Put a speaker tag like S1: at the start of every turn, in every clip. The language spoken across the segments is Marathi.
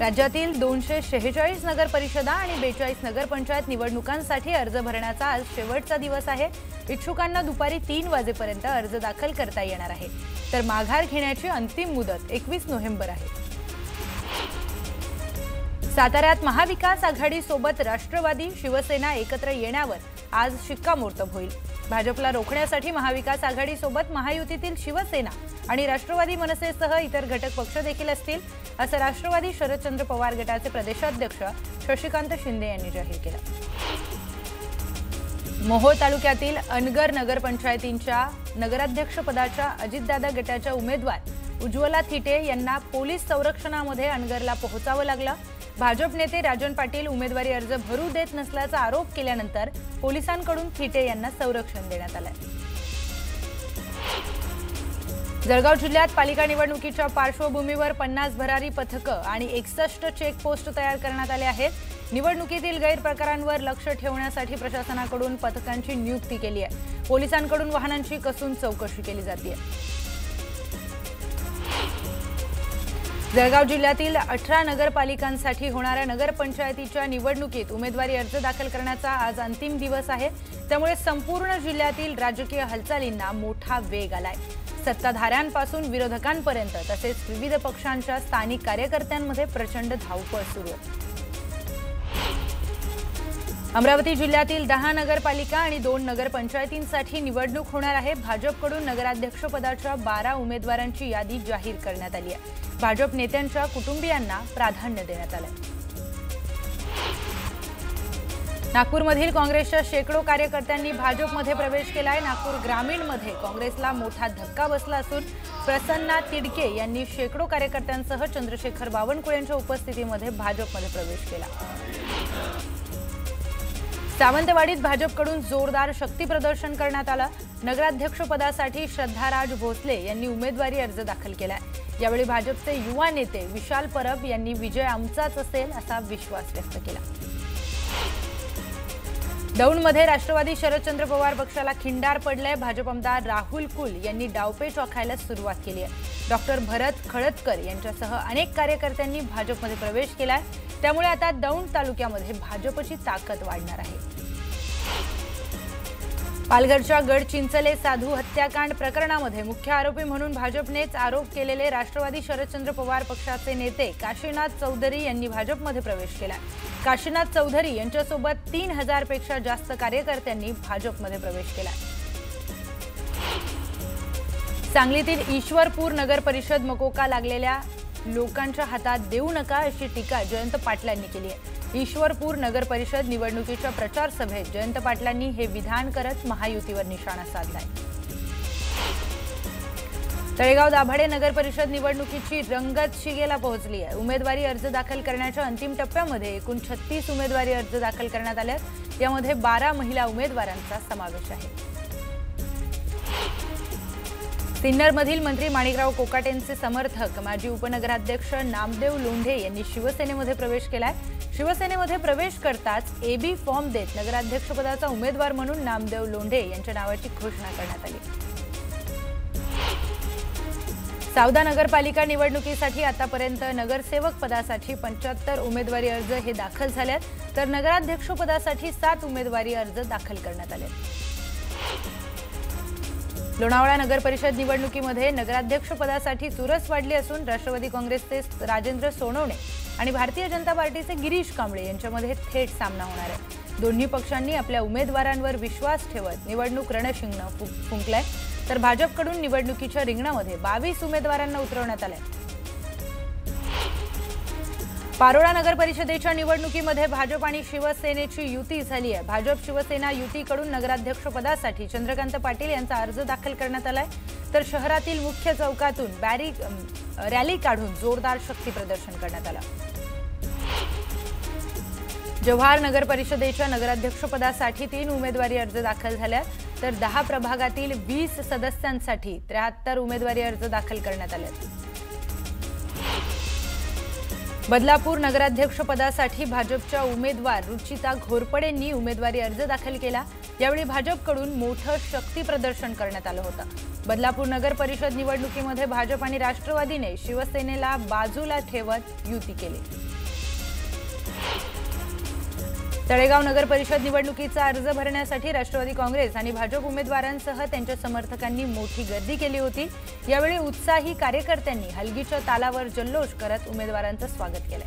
S1: राज्यातील 246 नगर परिषदा आणि 42 नगरपंचायत निवडणुकांसाठी अर्ज भरण्याचा आज शेवटचा दिवस आहे। इच्छुकांना दुपारी 3 वाजेपर्यंत अर्ज दाखल करता येणार आहे। तर माघार घेण्याची अंतिम मुदत 21 नोव्हेंबर आहे। साताऱ्यात महाविकास आघाडी सोबत राष्ट्रवादी शिवसेना एकत्र येण्यावर आज शिक्कामोर्तब होईल। भाजपला रोखण्यासाठी महाविकास आघाडी सोबत महायुतीतील शिवसेना आणि राष्ट्रवादी मनसेसह इतर घटक पक्ष देखील असतील, असं राष्ट्रवादी शरदचंद्र पवार गटाचे प्रदेशाध्यक्ष शशिकांत शिंदे यांनी जाहीर केलं। मोहोळ तालुक्यातील अनगर नगरपंचायतींच्या नगराध्यक्षपदाच्या अजितदादा गटाच्या उमेदवार उज्ज्वला थिटे यांना पोलीस संरक्षणामध्ये अनगरला पोहोचावं लागलं। भाजप नेते राजन पाटील उमेदवारी अर्ज भरू देत नसल्याचा आरोप केल्यानंतर पोलिसांकडून थिटे यांना संरक्षण देण्यात आलं। जळगाव जिल्ह्यात पालिका निवडणुकीच्या पार्श्वभूमीवर 50 भरारी पथकं आणि 61 चेकपोस्ट तयार करण्यात आले आहेत। निवडणुकीतील गैरप्रकारांवर लक्ष ठेवण्यासाठी प्रशासनाकडून पथकांची नियुक्ती केली आहे। पोलिसांकडून वाहनांची कसून चौकशी केली जाते। जळगाव जिल्ह्यातील 18 नगरपालिकांसाठी होणाऱ्या नगरपंचायतीच्या निवडणुकीत उमेदवारी अर्ज दाखल करण्याचा आज अंतिम दिवस आहे। त्यामुळे संपूर्ण जिल्ह्यातील राजकीय हालचालींना मोठा वेग आलाय। सत्ताधाऱ्यांपासून विरोधकांपर्यंत तसेच विविध पक्षांच्या स्थानिक कार्यकर्त्यांमध्ये प्रचंड धावपळ सुरू आहे। अमरावती जिल्ह्यातील 10 नगरपालिका आणि 2 नगरपंचायतींसाठी निवडणूक होणार आहे। भाजपकडून नगराध्यक्षपदाच्या 12 उमेदवारांची यादी जाहीर करण्यात आली आहे। भाजप नेत्यांच्या कुटुंबियांना प्राधान्य देण्यात आले। नागपूरमधील काँग्रेसच्या शेकडो कार्यकर्त्यांनी भाजपमध्ये प्रवेश केलाय। नागपूर ग्रामीणमध्ये काँग्रेसला मोठा धक्का बसला असून प्रसन्ना तिडके यांनी शेकडो कार्यकर्त्यांसह चंद्रशेखर बावनकुळे यांच्या उपस्थितीमध्ये भाजपमध्ये प्रवेश केला। सावंतवाडीत भाजपकडून जोरदार शक्ती प्रदर्शन करण्यात आलं। नगराध्यक्षपदासाठी श्रद्धाराज भोसले यांनी उमेदवारी अर्ज दाखल केलाय। यावेळी भाजपचे युवा नेते विशाल परब यांनी विजय आमचाच असेल असा विश्वास व्यक्त केला। दौंडमध्ये राष्ट्रवादी शरदचंद्र पवार पक्षाला खिंडार पडलाय। भाजप आमदार राहुल कुल यांनी डावपेच आखायला सुरुवात केली आहे। डॉक्टर भरत खळदकर यांच्यासह अनेक कार्यकर्त्यांनी भाजपमध्ये प्रवेश केलाय। त्यामुळे आता दौंड तालुक्यामध्ये भाजपची ताकद वाढणार आहे। पालघरच्या गडचिंचले साधू हत्याकांड प्रकरणामध्ये मुख्य आरोपी म्हणून भाजपनेच आरोप केलेले राष्ट्रवादी शरदचंद्र पवार पक्षाचे नेते काशीनाथ चौधरी यांनी भाजपमध्ये प्रवेश केला। काशीनाथ चौधरी यांच्यासोबत 3000 पेक्षा जास्त कार्यकर्त्यांनी भाजपमध्ये प्रवेश केला। सांगलीतील ईश्वरपूर नगर परिषद मकोका लागलेल्या लोकांच्या हातात देऊ नका अशी टीका जयंत पाटलांनी केली आहे। ईश्वरपूर नगर परिषद निवडणुकीच्या प्रचार सभेत जयंत पाटलांनी हे विधान करत महायुतीवर निशाणा साधलाय। तळेगाव दाभाडे नगर परिषद निवडणुकीची रंगत शिगेला पोहोचली आहे। उमेदवारी अर्ज दाखल करण्याच्या अंतिम टप्प्यामध्ये एकूण 36 उमेदवारी अर्ज दाखल करण्यात आले। यामध्ये 12 महिला उमेदवारांचा समावेश आहे। सिन्नरमधील मंत्री माणिकराव कोकाटेंचे समर्थक माजी उपनगराध्यक्ष नामदेव लोंढे यांनी शिवसेनेमध्ये प्रवेश केलाय। शिवसेनेमध्ये प्रवेश करताच एबी फॉर्म देत नगराध्यक्षपदाचा उमेदवार म्हणून नामदेव लोंढे यांच्या नावाची घोषणा करण्यात आली। सावदा नगरपालिका निवडणुकीसाठी आतापर्यंत नगरसेवक पदासाठी 75 उमेदवारी अर्ज हे दाखल झालेत, तर नगराध्यक्षपदासाठी 7 उमेदवारी अर्ज दाखल करण्यात आले। लोणावळा नगर परिषद निवडणुकीमध्ये नगराध्यक्षपदासाठी चुरस वाढली असून राष्ट्रवादी काँग्रेसचे राजेंद्र सोनवणे आणि भारतीय जनता पार्टीचे गिरीश कांबळे यांच्यामध्ये थेट सामना होणार आहे। दोन्ही पक्षांनी आपल्या उमेदवारांवर विश्वास ठेवत निवडणूक रणशिंगण फुंकलाय, तर भाजपकडून निवडणुकीच्या रिंगणामध्ये 22 उमेदवारांना उतरवण्यात आले। पारोळा नगर परिषदेच्या निवडणुकीमध्ये भाजप आणि शिवसेनेची युती झाली आहे। भाजप शिवसेना युतीकडून नगराध्यक्षपदासाठी चंद्रकांत पाटील यांचा अर्ज दाखल करण्यात आलाय, तर शहरातील मुख्य चौकातून रॅली काढून जोरदार शक्ती प्रदर्शन करण्यात आलं। जव्हार नगर परिषदेच्या नगराध्यक्षपदासाठी 3 उमेदवारी अर्ज दाखल झाले, तर 10 प्रभागातील 20 सदस्यांसाठी 73 उमेदवारी अर्ज दाखल करण्यात आले। बदलापूर नगराध्यक्षपदासाठी भाजपच्या उमेदवार रुचिता घोरपडेंनी उमेदवारी अर्ज दाखल केला। यावेळी भाजपकडून मोठं शक्ती प्रदर्शन करण्यात आलं होतं। बदलापूर नगर परिषद निवडणुकीमध्ये भाजप आणि राष्ट्रवादीने शिवसेनेला बाजूला ठेवत युती केली। तळेगाव नगर परिषद निवडणुकीचा अर्ज भरण्यासाठी राष्ट्रवादी काँग्रेस आणि भाजप उमेदवारांसह त्यांच्या समर्थकांनी मोठी गर्दी केली होती। यावेळी उत्साही कार्यकर्त्यांनी हलगीच्या तालावर जल्लोष करत उमेदवारांचं स्वागत केलं।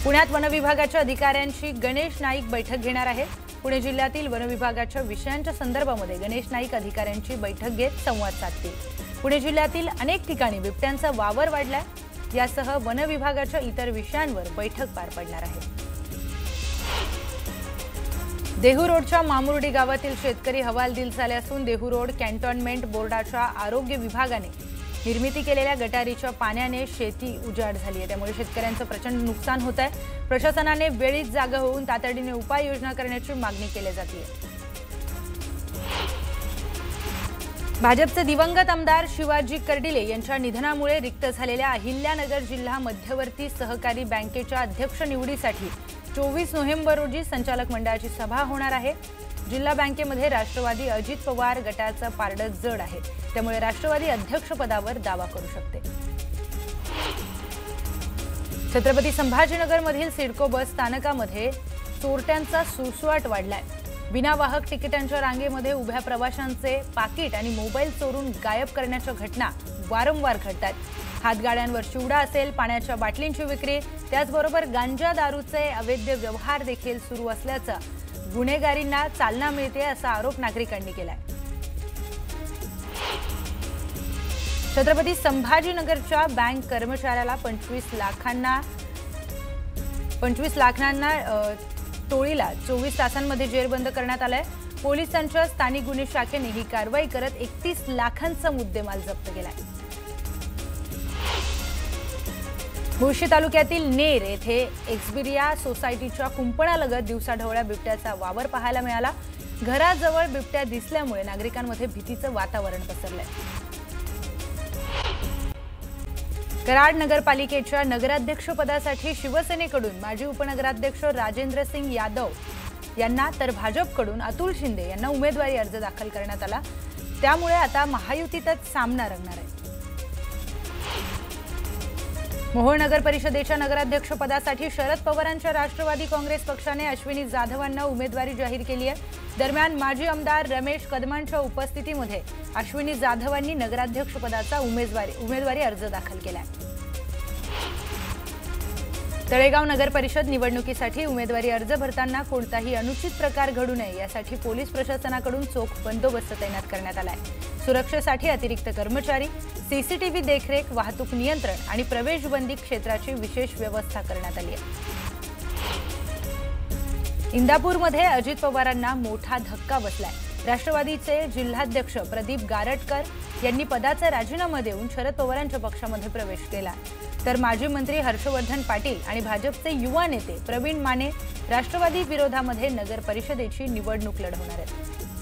S1: पुण्यात वन विभागाच्या अधिकाऱ्यांची गणेश नाईक बैठक घेणार आहे। पुणे जिल्ह्यातील वन विभागाच्या विषयांच्या संदर्भामध्ये गणेश नाईक अधिकाऱ्यांची बैठक घेत संवाद साधतील। पुणे जिल्ह्यातील अनेक ठिकाणी बिबट्यांचा वावर वाढलाय, यासह वन विभागाच्या इतर विषयांवर बैठक पार पडणार आहे। देहू रोडच्या मामुर्डी गावातील शेतकरी हवालदिल झाले असून देहू रोड कॅन्टोन्मेंट बोर्डाच्या आरोग्य विभागाने निर्मिती केलेल्या गटारीच्या पाण्याने शेती उजाड झाली आहे। त्यामुळे शेतकऱ्यांचं प्रचंड नुकसान होत आहे। प्रशासनाने वेळीच जागा होऊन तातडीने उपाययोजना करण्याची मागणी केली जाते। भाजपचे दिवंगत आमदार शिवाजी कर्डिले यांच्या निधनामुळे रिक्त झालेल्या अहिल्यानगर जिल्हा मध्यवर्ती सहकारी बँकेच्या अध्यक्ष निवडीसाठी 24 नोव्हेंबर रोजी संचालक मंडळाची सभा होणार आहे। जिल्हा बँकेमध्ये राष्ट्रवादी अजित पवार गटाचं पारडं जड आहे, त्यामुळे राष्ट्रवादी अध्यक्षपदावर दावा करू शकते। छत्रपती संभाजीनगरमधील सिडको बस स्थानकामध्ये चोरट्यांचा सुळसुळाट वाढलाय। बिनावाहक तिकिटांच्या रांगेमध्ये उभ्या प्रवाशांचे पाकिट आणि मोबाईल चोरून गायब करण्याच्या घटना वारंवार घडतात। हातगाड्यांवर चिवडा असेल, पाण्याच्या बाटलींची विक्री, त्याचबरोबर गांजा दारूचे अवैध व्यवहार देखील सुरू असल्याचा गुन्हेगारींना चालना मिळते असा आरोप नागरिकांनी केलाय। छत्रपती संभाजीनगरच्या बँक कर्मचाऱ्याला 25 लाखांना टोळीला 24 तासांमध्ये जेरबंद करण्यात आलाय। पोलिसांच्या स्थानिक गुन्हे शाखेने ही कारवाई करत 31 लाखांचा मुद्देमाल जप्त केलाय। मुळशी तालुक्यातील नेर येथे एक्सबिरिया सोसायटीच्या कुंपणालगत दिवसाढवळ्या बिबट्याचा वावर पाहायला मिळाला। घराजवळ बिबट्या दिसल्यामुळे नागरिकांमध्ये भीतीचं वातावरण पसरलंय। कराड नगरपालिकेच्या नगराध्यक्षपदासाठी शिवसेनेकडून माजी उपनगराध्यक्ष राजेंद्र सिंग यादव यांना तर भाजपकडून अतुल शिंदे यांना उमेदवारी अर्ज दाखल करण्यात आला। त्यामुळे आता महायुतीतच सामना रंगणार आहे। मोहोळ नगर परिषदेच्या नगराध्यक्षपदासाठी शरद पवारांच्या राष्ट्रवादी काँग्रेस पक्षाने अश्विनी जाधवांना उमेदवारी जाहीर केली आहे। दरम्यान माजी आमदार रमेश कदमांच्या उपस्थितीमध्ये अश्विनी जाधवांनी नगराध्यक्षपदाचा उमेदवारी अर्ज दाखल केला। तळेगाव नगर परिषद निवडणुकीसाठी उमेदवारी अर्ज भरताना कोणताही अनुचित प्रकार घडू नये यासाठी पोलीस प्रशासनाकडून चोख बंदोबस्त तैनात करण्यात आलाय। सुरक्षेसाठी अतिरिक्त कर्मचारी, सीसीटीव्ही देखरेख, वाहतूक नियंत्रण आणि प्रवेशबंदी क्षेत्राची विशेष व्यवस्था करण्यात आली आहे। इंदापूरमध्ये अजित पवारांना मोठा धक्का बसलाय। राष्ट्रवादीचे जिल्हाध्यक्ष प्रदीप गारटकर यांनी पदाचा राजीनामा देऊन शरद पवारांच्या पक्षामध्ये प्रवेश केला, तर माजी मंत्री हर्षवर्धन पाटील आणि भाजपचे युवा नेते प्रवीण माने राष्ट्रवादी विरोधामध्ये नगर परिषदेची निवडणूक लढवणार आहेत।